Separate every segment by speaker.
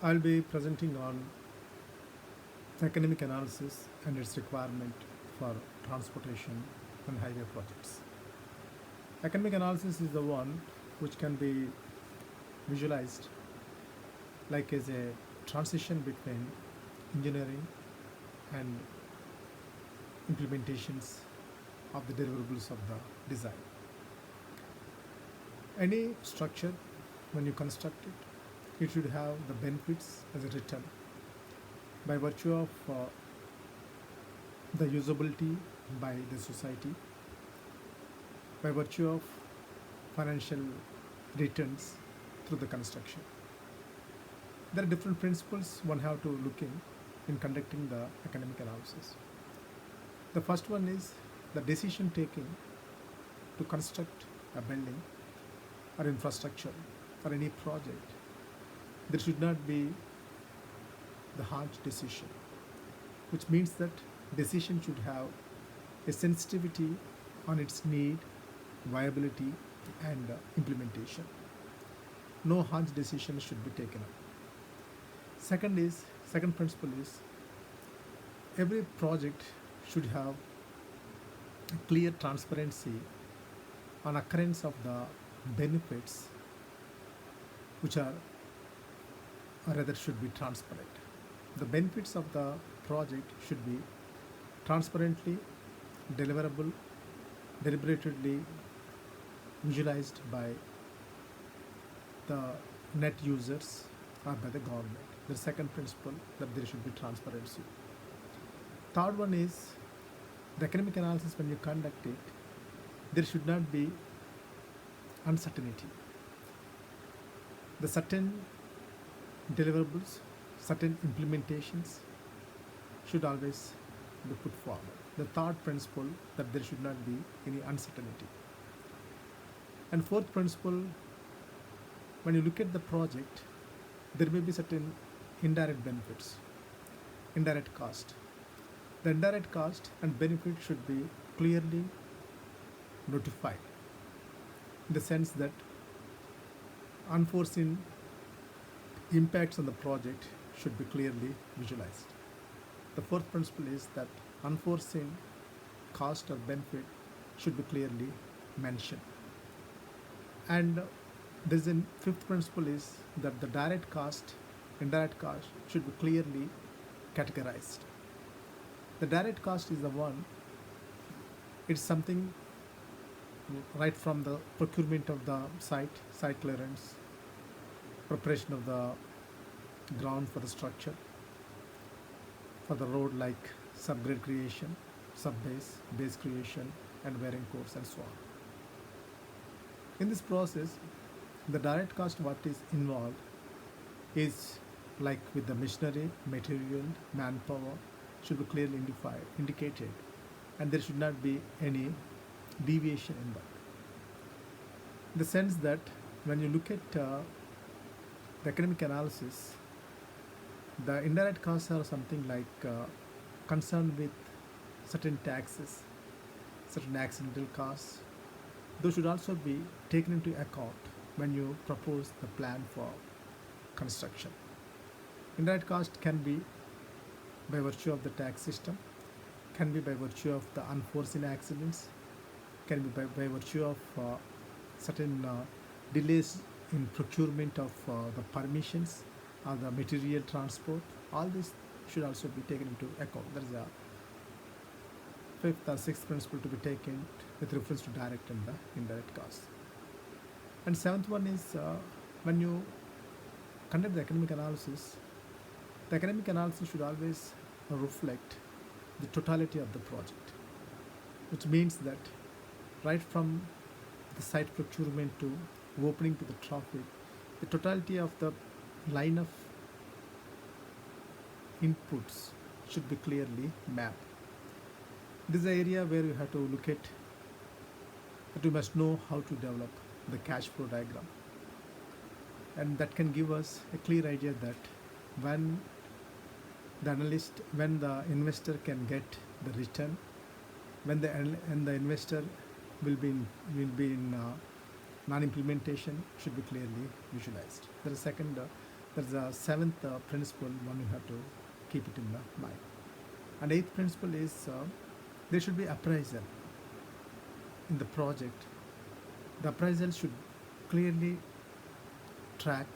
Speaker 1: I'll be presenting on economic analysis and its requirement for transportation and highway projects. Economic analysis is the one which can be visualized like as a transition between engineering and implementations of the deliverables of the design. Any structure, when you construct it, it should have the benefits as a return by virtue of the usability by the society, by virtue of financial returns through the construction. There are different principles one have to look in conducting the economic analysis. The first one is the decision taking to construct a building or infrastructure for any project. There should not be the hard decision, which means that decision should have a sensitivity on its need, viability, and implementation. No harsh decision should be taken up. Second principle is every project should have a clear transparency on occurrence of the benefits which are or rather should be transparent. The benefits of the project should be transparently deliverable, deliberately visualized by the net users or by the government. The second principle, that there should be transparency. Third one is the economic analysis, when you conduct it, there should not be uncertainty. The certain deliverables, certain implementations should always be put forward. The third principle, that there should not be any uncertainty. And fourth principle, when you look at the project, there may be certain indirect benefits, indirect cost. The indirect cost and benefit should be clearly notified in the sense that unforeseen impacts on the project should be clearly visualized. The fourth principle is that unforeseen cost or benefit should be clearly mentioned. And there's a fifth principle is that the direct cost, indirect cost should be clearly categorized. The direct cost is the one, it's something right from the procurement of the site clearance, preparation of the ground for the structure, for the road like subgrade creation, subbase, base creation, and wearing course and so on. In this process, the direct cost what is involved is like with the machinery, material, manpower should be clearly indicated, and there should not be any deviation in that. In the sense that when you look at the economic analysis, the indirect costs are something like concerned with certain taxes, certain accidental costs. Those should also be taken into account when you propose the plan for construction. Indirect cost can be by virtue of the tax system, can be by virtue of the unforeseen accidents, can be by virtue of certain delays in procurement of the permissions or the material transport. All this should also be taken into account. There is a fifth or sixth principle to be taken with reference to direct and the indirect costs. And seventh one is when you conduct the economic analysis should always reflect the totality of the project, which means that right from the site procurement to opening to the traffic, the totality of the line of inputs should be clearly mapped. This is the area where you have to look at that you must know how to develop the cash flow diagram, and that can give us a clear idea that when the investor can get the return, when the investor will be in non-implementation should be clearly visualized. There is second There's a seventh principle, one you have to keep it in the mind. And eighth principle is there should be appraisal in the project. The appraisal should clearly track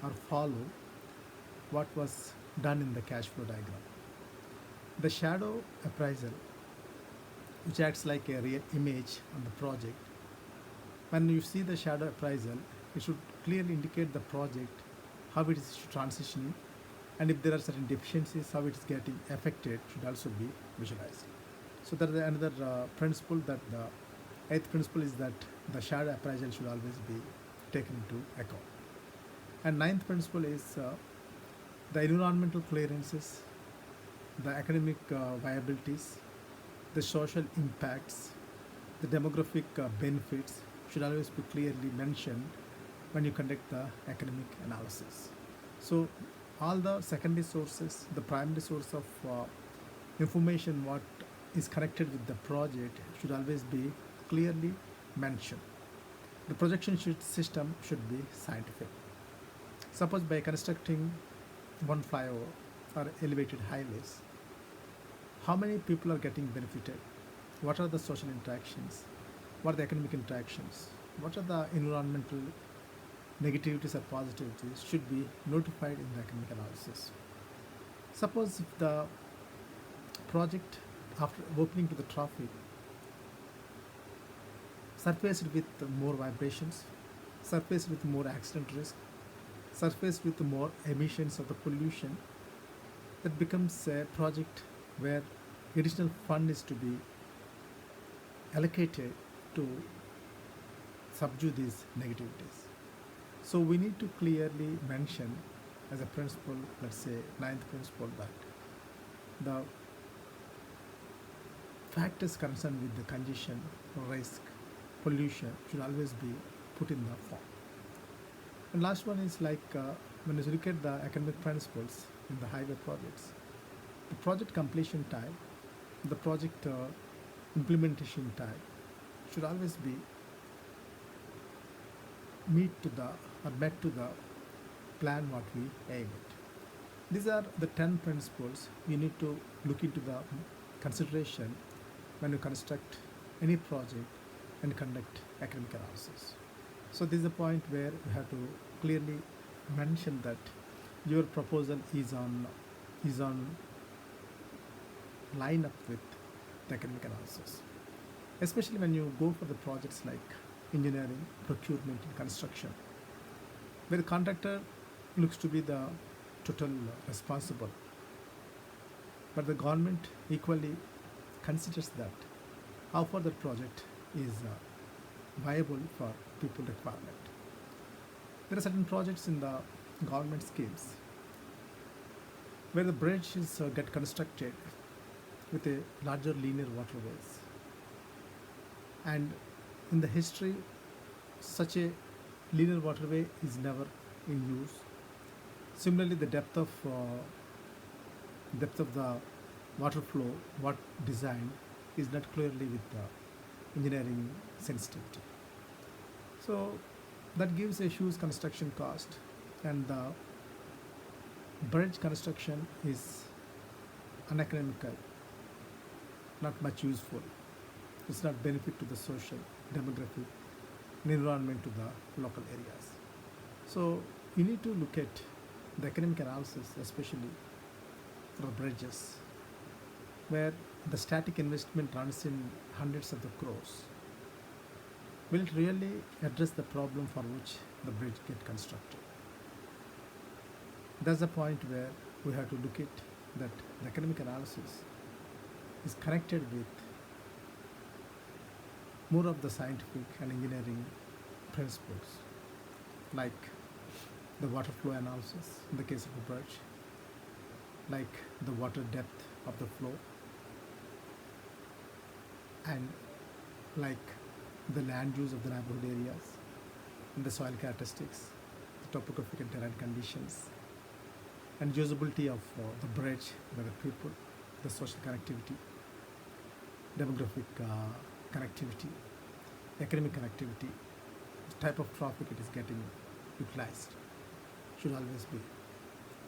Speaker 1: or follow what was done in the cash flow diagram. The shadow appraisal, which acts like a real image on the project, when you see the shadow appraisal, it should clearly indicate the project, how it is transitioning, and if there are certain deficiencies, how it is getting affected should also be visualized. So there is another principle, that the eighth principle is that the shadow appraisal should always be taken into account. And ninth principle is the environmental clearances, the academic viabilities, the social impacts, the demographic benefits should always be clearly mentioned when you conduct the academic analysis. So all the secondary sources, the primary source of information what is connected with the project should always be clearly mentioned. The projection system should be scientific. Suppose by constructing one flyover or elevated highways, how many people are getting benefited? What are the social interactions? What are the economic interactions? What are the environmental negativities or positivities should be notified in the academic analysis. Suppose if the project after opening to the traffic surfaced with more vibrations, surfaced with more accident risk, surfaced with more emissions of the pollution, that becomes a project where additional fund is to be allocated to subdue these negativities. So we need to clearly mention as a principle, let's say ninth principle, that the factors concerned with the congestion, risk, pollution should always be put in the form. And last one is like when you look at the academic principles in the highway projects, the project completion time, the project implementation time should always be met to the plan what we aim at. These are the 10 principles you need to look into the consideration when you construct any project and conduct academic analysis. So this is the point where you have to clearly mention that your proposal is on line up with the academic analysis. Especially when you go for the projects like engineering, procurement, and construction, where the contractor looks to be the total responsible, but the government equally considers that how far the project is viable for people requirement. There are certain projects in the government schemes where the bridges get constructed with a larger linear waterways, and in the history such a linear waterway is never in use. Similarly, the depth of the water flow what designed is not clearly with the engineering sensitivity. So that gives a huge construction cost, and the bridge construction is uneconomical, not much useful. It's not benefit to the social, demographic, and environment to the local areas. So you need to look at the academic analysis, especially for the bridges, where the static investment runs in hundreds of the crores. Will it really address the problem for which the bridge get constructed? That's the point where we have to look at that the academic analysis is connected with more of the scientific and engineering principles, like the water flow analysis in the case of a bridge, like the water depth of the flow, and like the land use of the neighborhood areas, and the soil characteristics, the topographic and terrain conditions, and usability of the bridge by the people, the social connectivity, demographic connectivity, economic connectivity, the type of traffic it is getting utilized, should always be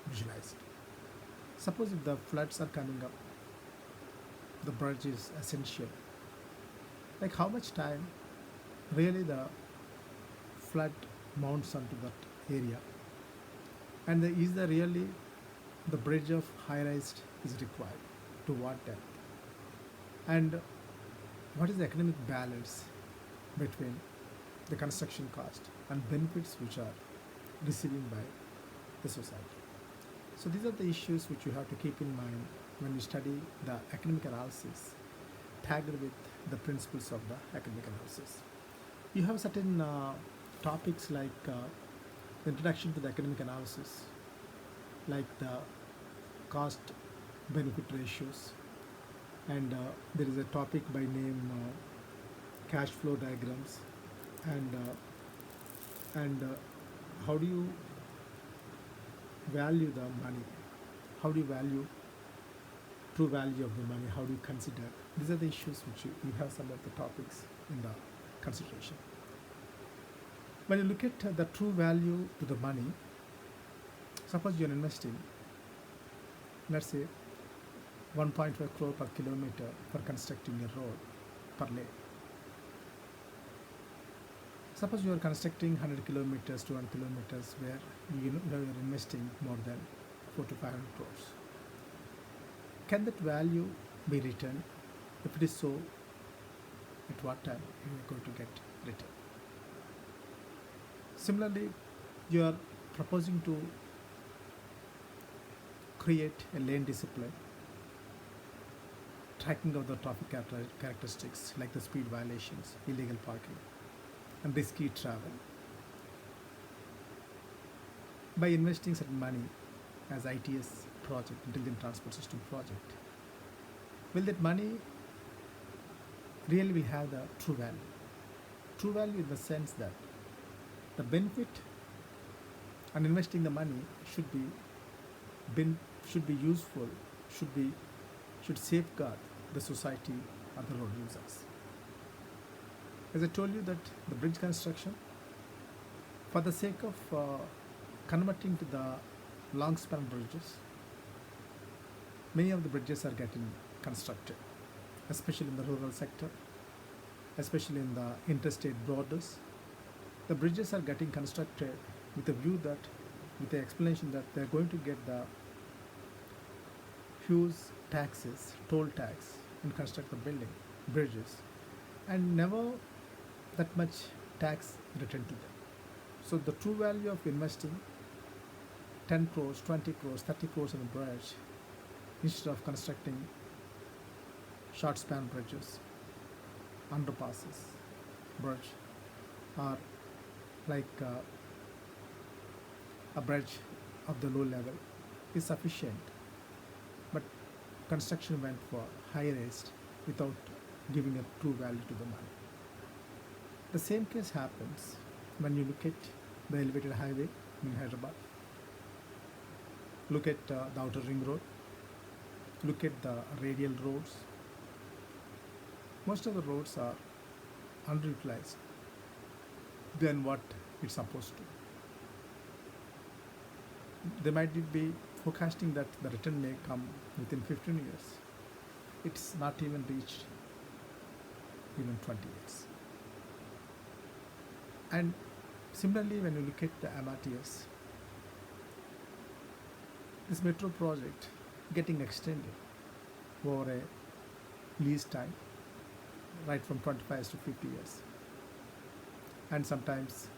Speaker 1: visualized. Suppose if the floods are coming up, the bridge is essential. Like how much time really the flood mounts onto that area, and is the really the bridge of high rise is required to what depth, and what is the economic balance between the construction cost and benefits which are receiving by the society. So these are the issues which you have to keep in mind when you study the economic analysis tagged with the principles of the economic analysis. You have certain topics like the introduction to the economic analysis, like the cost benefit ratios, and there is a topic by name cash flow diagrams, and how do you value the money, how do you value true value of the money, how do you consider, these are the issues which you have some of the topics in the consideration. When you look at the true value to the money, suppose you're investing, let's say 1.5 crore per kilometer for constructing a road per lane. Suppose you are constructing 100 kilometers, 200 kilometers, where you are investing more than 4 to 500 crores. Can that value be returned? If it is so, at what time you are going to get return? Similarly, you are proposing to create a lane discipline, tracking of the traffic characteristics like the speed violations, illegal parking, and risky travel. By investing certain money as ITS project, Intelligent Transport System project, will that money really will have the true value? True value in the sense that the benefit and investing the money should be useful, should safeguard the society and the road users. As I told you that the bridge construction, for the sake of converting to the long span bridges, many of the bridges are getting constructed, especially in the rural sector, especially in the interstate borders. The bridges are getting constructed with a view that, with the explanation that they are going to get the huge taxes, toll tax, and construct the bridges, and never that much tax returned to them. So the true value of investing 10 crores, 20 crores, 30 crores in a bridge instead of constructing short span bridges, underpasses, bridge, or like a bridge of the low level is sufficient, but construction went for high rise without giving a true value to the money. The same case happens when you look at the elevated highway in Hyderabad, look at the outer ring road, look at the radial roads. Most of the roads are underutilized than what it's supposed to. They might be forecasting that the return may come within 15 years. It's not even reached even 20 years. And similarly, when you look at the MRTS, this metro project getting extended over a lease time, right from 25 to 50 years. And sometimes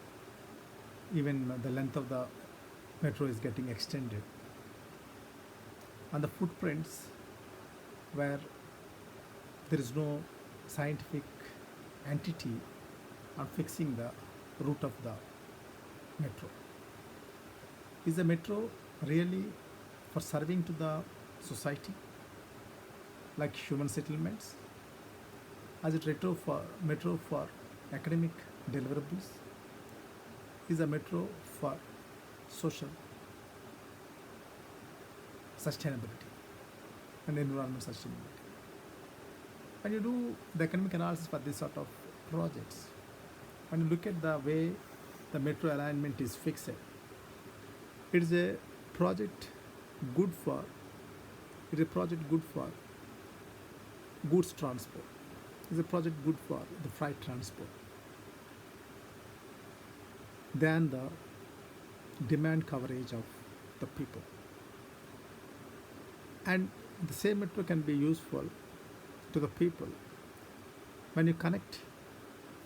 Speaker 1: even the length of the metro is getting extended. And the footprints where there is no scientific entity on fixing the route of the metro. Is the metro really for serving to the society like human settlements? Is it metro for academic deliverables? Is a metro for social sustainability and environmental sustainability? When you do the economic analysis for this sort of projects, when you look at the way the metro alignment is fixed, It is a project good for it is a project good for goods transport. It is a project good for the freight transport than the demand coverage of the people. And the same metro can be useful to the people when you connect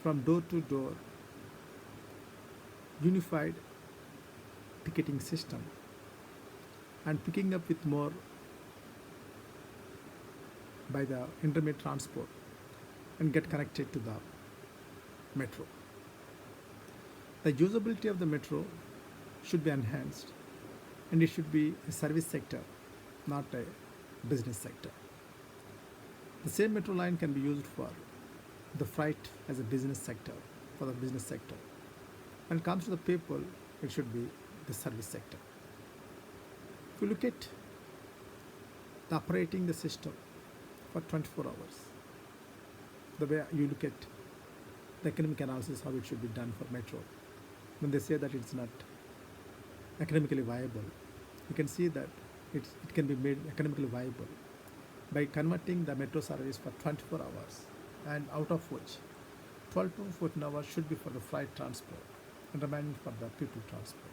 Speaker 1: from door to door unified ticketing system and picking up with more by the intermediate transport and get connected to the metro. The usability of the metro should be enhanced and it should be a service sector, not a business sector. The same metro line can be used for the freight as a business sector, for the business sector. When it comes to the people, it should be the service sector. If you look at the operating the system for 24 hours, the way you look at the economic analysis, how it should be done for metro, when they say that it's not economically viable, you can see that it can be made economically viable by converting the metro service for 24 hours, and out of which 12 to 14 hours should be for the freight transport and remaining for the people transport.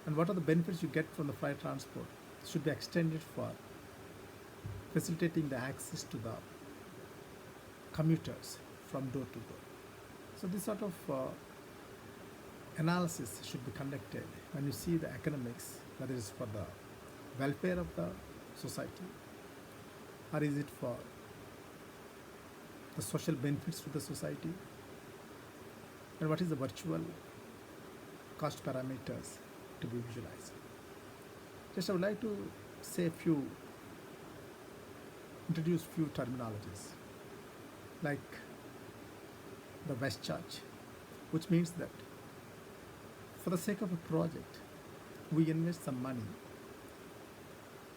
Speaker 1: And what are the benefits you get from the freight transport should be extended for facilitating the access to the commuters from door to door. So this sort of analysis should be conducted when you see the economics, whether it is for the welfare of the society or is it for the social benefits to the society, and what is the virtual cost parameters to be visualized. Just I would like to say introduce few terminologies like the West charge, which means that for the sake of a project, we invest some money.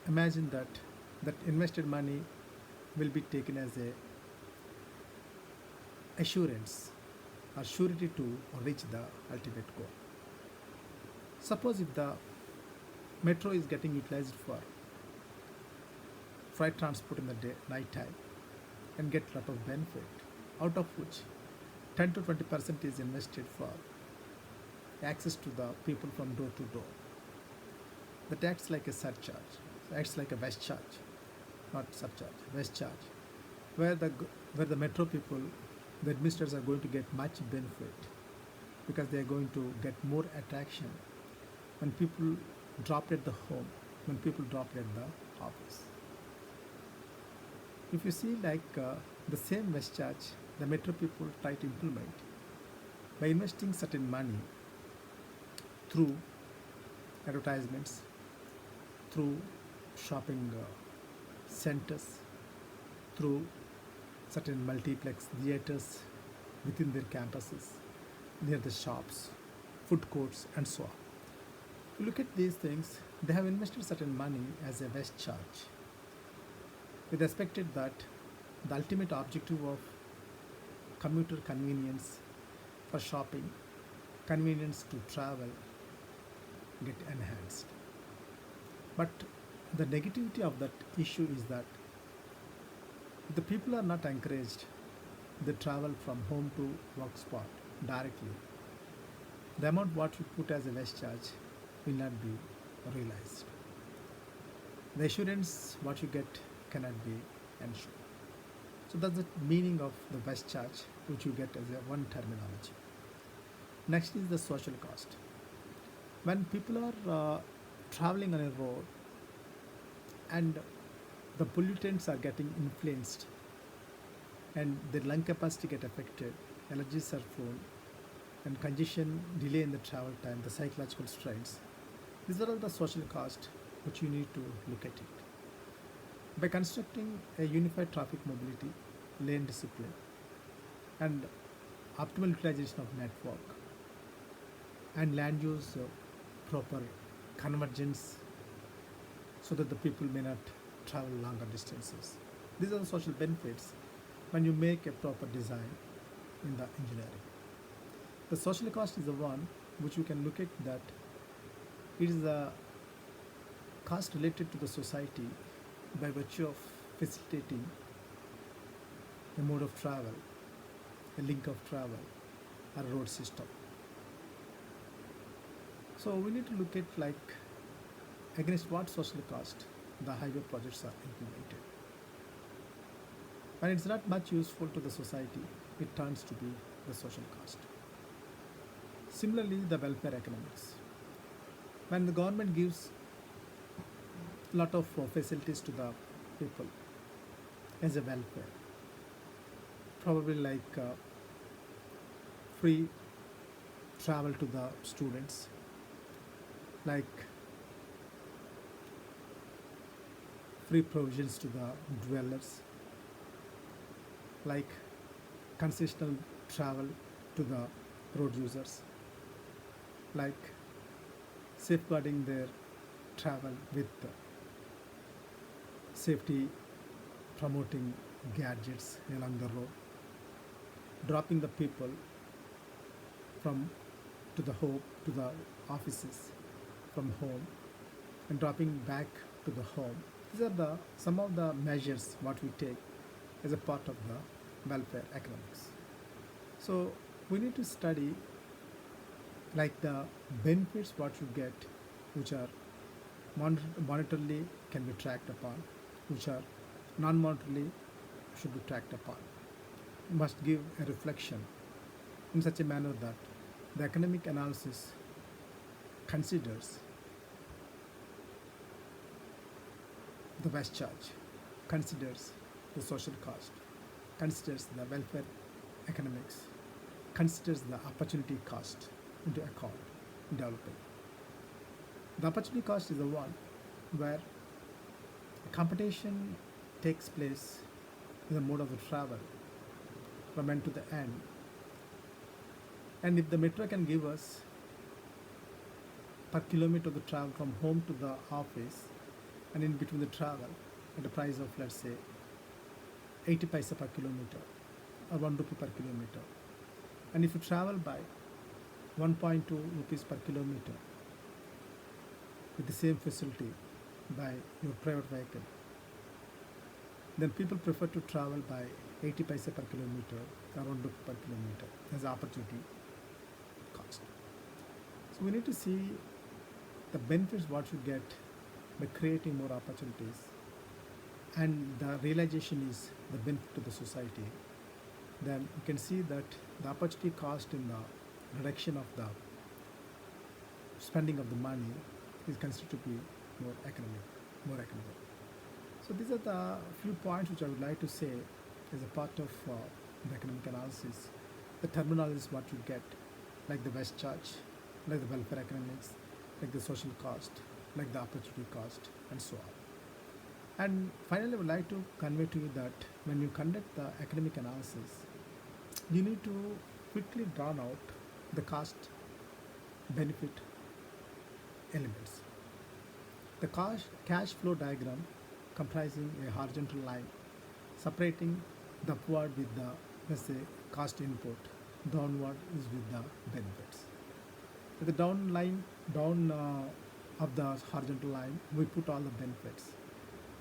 Speaker 1: Imagine that that invested money will be taken as a assurance or surety to reach the ultimate goal. Suppose if the metro is getting utilized for freight transport in the night time and get a lot of benefit, out of which 10 to 20% is invested for access to the people from door to door. That acts like a surcharge, acts like a West charge, not surcharge, West charge, where the metro people, the administrators are going to get much benefit because they are going to get more attraction when people drop at the home, when people drop at the office. If you see the same West charge, the metro people try to implement by investing certain money through advertisements, through shopping centers, through certain multiplex theaters within their campuses, near the shops, food courts, and so on. If you look at these things, they have invested certain money as a West charge, with expected that the ultimate objective of commuter convenience for shopping, convenience to travel get enhanced. But the negativity of that issue is that if the people are not encouraged, they travel from home to work spot directly. The amount what you put as a West charge will not be realized. The assurance what you get cannot be ensured. So that's the meaning of the West charge, which you get as a one terminology. Next is the social cost. When people are traveling on a road and the pollutants are getting influenced and their lung capacity get affected, allergies are formed, and congestion, delay in the travel time, the psychological strains. These are all the social costs which you need to look at it. By constructing a unified traffic mobility, lane discipline, and optimal utilization of network, and land use proper convergence so that the people may not travel longer distances. These are the social benefits when you make a proper design in the engineering. The social cost is the one which you can look at, that It is the cost related to the society by virtue of facilitating a mode of travel, a link of travel, or a road system. So we need to look at like against what social cost the highway projects are implemented. When it's not much useful to the society, it turns to be the social cost. Similarly, the welfare economics. When the government gives a lot of facilities to the people as a welfare, probably like free travel to the students, like free provisions to the dwellers, like concessional travel to the road users, like safeguarding their travel with safety promoting gadgets along the road, dropping the people from to the home to the offices from home and dropping back to the home. These are the some of the measures what we take as a part of the welfare economics. So we need to study like the benefits what you get, which are monetarily can be tracked upon, which are non-monetarily should be tracked upon. Must give a reflection in such a manner that the economic analysis considers the West charge, considers the social cost, considers the welfare economics, considers the opportunity cost into account in developing. The opportunity cost is the one where competition takes place in the mode of the travel from end to the end. And if the metro can give us per kilometer of the travel from home to the office and in between the travel at the price of let's say 80 paisa per kilometer or 1 rupee per kilometer, and if you travel by 1.2 rupees per kilometer with the same facility by your private vehicle, then people prefer to travel by 80 paisa per kilometer or 1 rupee per kilometer as opportunity cost. So we need to see the benefits what you get by creating more opportunities, and the realization is the benefit to the society. Then you can see that the opportunity cost in the reduction of the spending of the money is considered to be more economic, more economic. So these are the few points which I would like to say as a part of the economic analysis. The terminologies what you get, like the West charge, like the welfare economics, like the social cost, like the opportunity cost, and so on. And finally, I would like to convey to you that when you conduct the academic analysis, you need to quickly draw out the cost benefit elements. The cash flow diagram comprising a horizontal line separating the upward with the, let's say, cost input, downward is with the benefits. With the down of the horizontal line, we put all the benefits,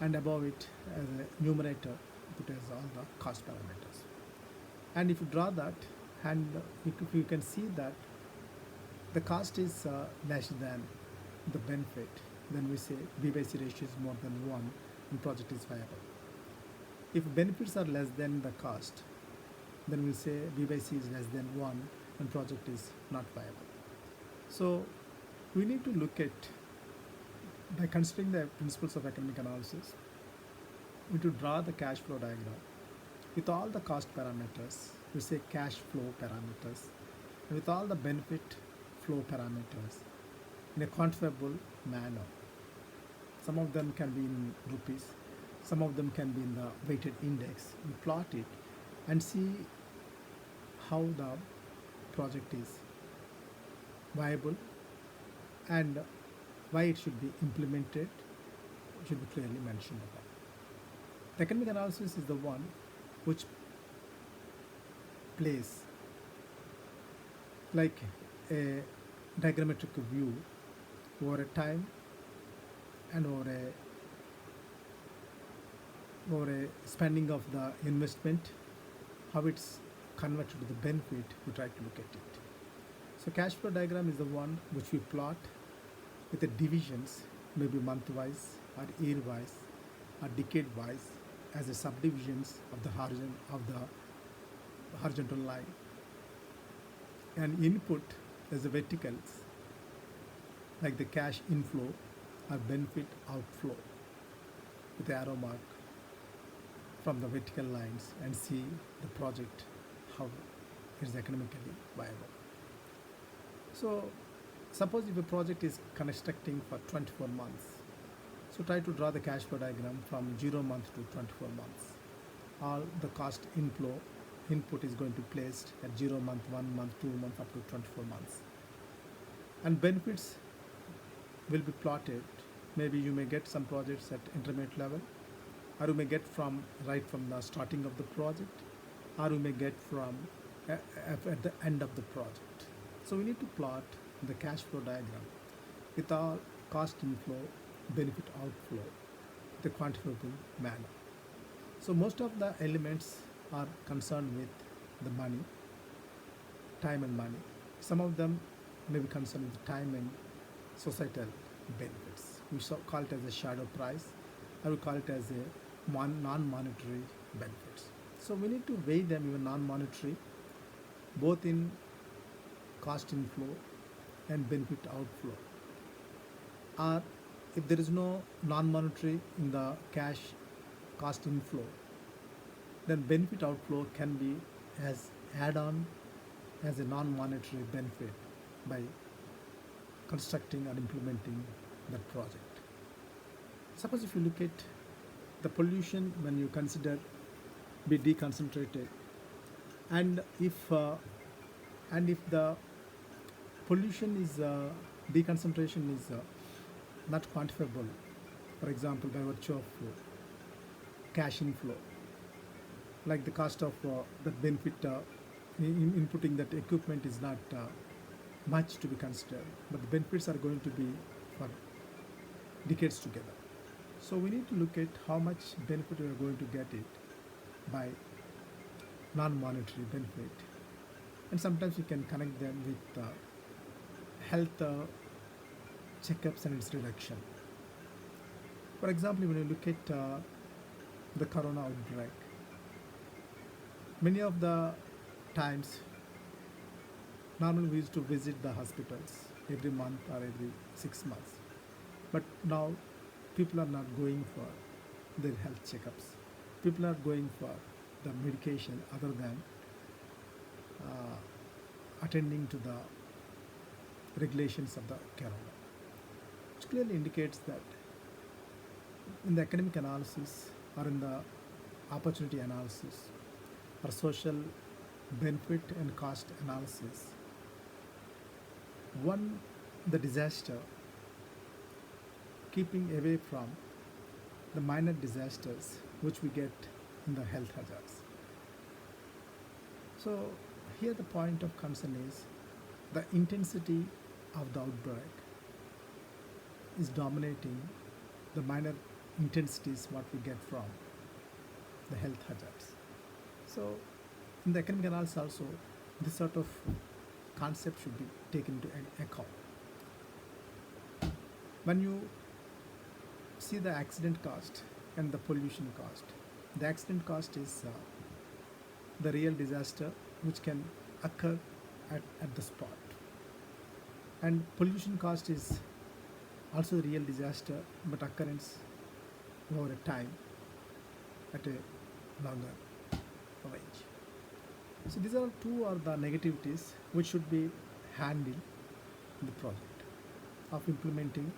Speaker 1: and above it as a numerator, put as all the cost parameters. And if you draw that, and if you can see that the cost is less than the benefit, then we say B by C ratio is more than 1 and project is viable. If benefits are less than the cost, then we'll say B by C is less than 1 and project is not viable. So we need to look at, by considering the principles of economic analysis, we to draw the cash flow diagram with all the cost parameters, we say cash flow parameters, and with all the benefit flow parameters in a quantifiable manner. Some of them can be in rupees, some of them can be in the weighted index. We plot it and see how the project is viable and why it should be implemented should be clearly mentioned about. The economic analysis is the one which plays like a diagrammatic view over a time and over a spending of the investment, how it's converted to the benefit, we try to look at it. So cash flow diagram is the one which we plot with the divisions, maybe month wise or year wise or decade wise, as a subdivisions of the horizontal line, and input as the verticals, like the cash inflow or benefit outflow with the arrow mark from the vertical lines, and see the project how it is economically viable. So suppose if a project is constructing for 24 months, so try to draw the cash flow diagram from 0 month to 24 months. All the cost input is going to be placed at 0 month, 1 month, 2 months, up to 24 months. And benefits will be plotted. Maybe you may get some projects at intermediate level, or you may get from right from the starting of the project, or you may get from at the end of the project. So we need to plot the cash flow diagram with all cost inflow, benefit outflow, the quantifiable manner. So most of the elements are concerned with the money, time and money. Some of them may be concerned with time and societal benefits. We call it as a shadow price, or we call it as a non-monetary benefits. So we need to weigh them even non-monetary, both in cost inflow and benefit outflow. Or if there is no non-monetary in the cash cost inflow, then benefit outflow can be as add-on as a non-monetary benefit by constructing or implementing that project. Suppose if you look at the pollution, when you consider be deconcentrated, and if the pollution is deconcentration is not quantifiable, for example by virtue of cash inflow, like the cost of the benefit inputting that equipment is not much to be considered, but the benefits are going to be for decades together. So we need to look at how much benefit we are going to get it by non-monetary benefit, and sometimes you can connect them with health checkups and its reduction. For example, when you look at the corona outbreak, many of the times normally we used to visit the hospitals every month or every 6 months, but now people are not going for their health checkups. People are going for the medication other than attending to the regulations of the corona, which clearly indicates that in the academic analysis or in the opportunity analysis or social benefit and cost analysis, one, the disaster, keeping away from the minor disasters which we get in the health hazards. So here the point of concern is the intensity of the outbreak is dominating the minor intensities what we get from the health hazards. So in the academic analysis also, this sort of concept should be taken into account. When you see the accident cost and the pollution cost, the accident cost is the real disaster which can occur at the spot, and pollution cost is also the real disaster but occurrence over a time at a longer range. So these are two are the negativities which should be handled in the project of implementing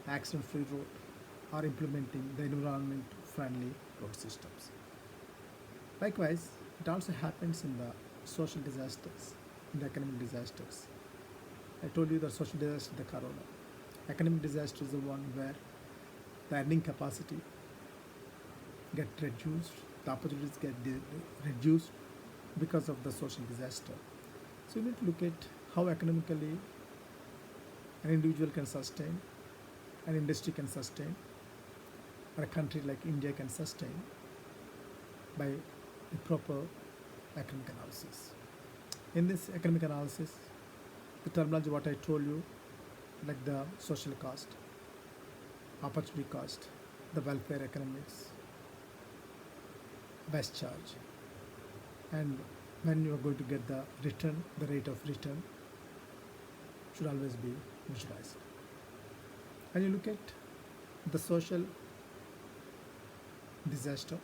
Speaker 1: accident-free road or implementing the environment-friendly road systems. Likewise, it also happens in the social disasters, in the academic disasters. I told you the social disaster, the corona. Academic disaster is the one where the earning capacity get reduced, the opportunities get reduced because of the social disaster. So you need to look at how economically an individual can sustain, an industry can sustain, or a country like India can sustain by a proper economic analysis. In this economic analysis, the terminology what I told you, like the social cost, opportunity cost, the welfare economics, best charge, and when you are going to get the return, the rate of return should always be visualized. And you look at the social disaster,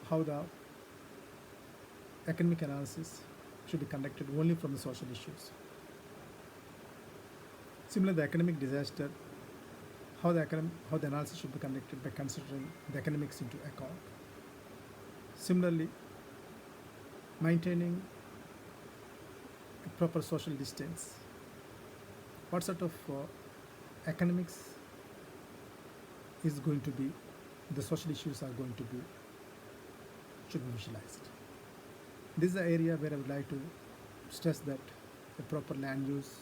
Speaker 1: how the economic analysis should be conducted only from the social issues. Similarly, the economic disaster, how the analysis should be conducted by considering the economics into account. Similarly, maintaining a proper social distance. What sort of economics is going to be, the social issues are going to be, should be visualized. This is the area where I would like to stress that the proper land use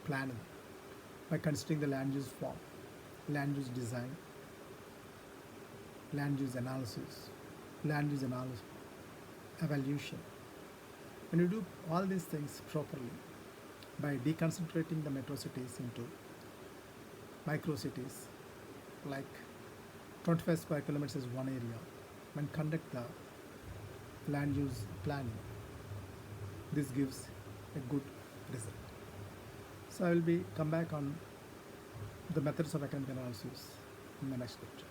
Speaker 1: planning, by considering the land use form, land use design, land use analysis, evaluation. When you do all these things properly, by deconcentrating the metro cities into micro cities, like 25 square kilometers is one area, when conduct the land use planning, this gives a good result. So I will come back on the methods of economic analysis in my next lecture.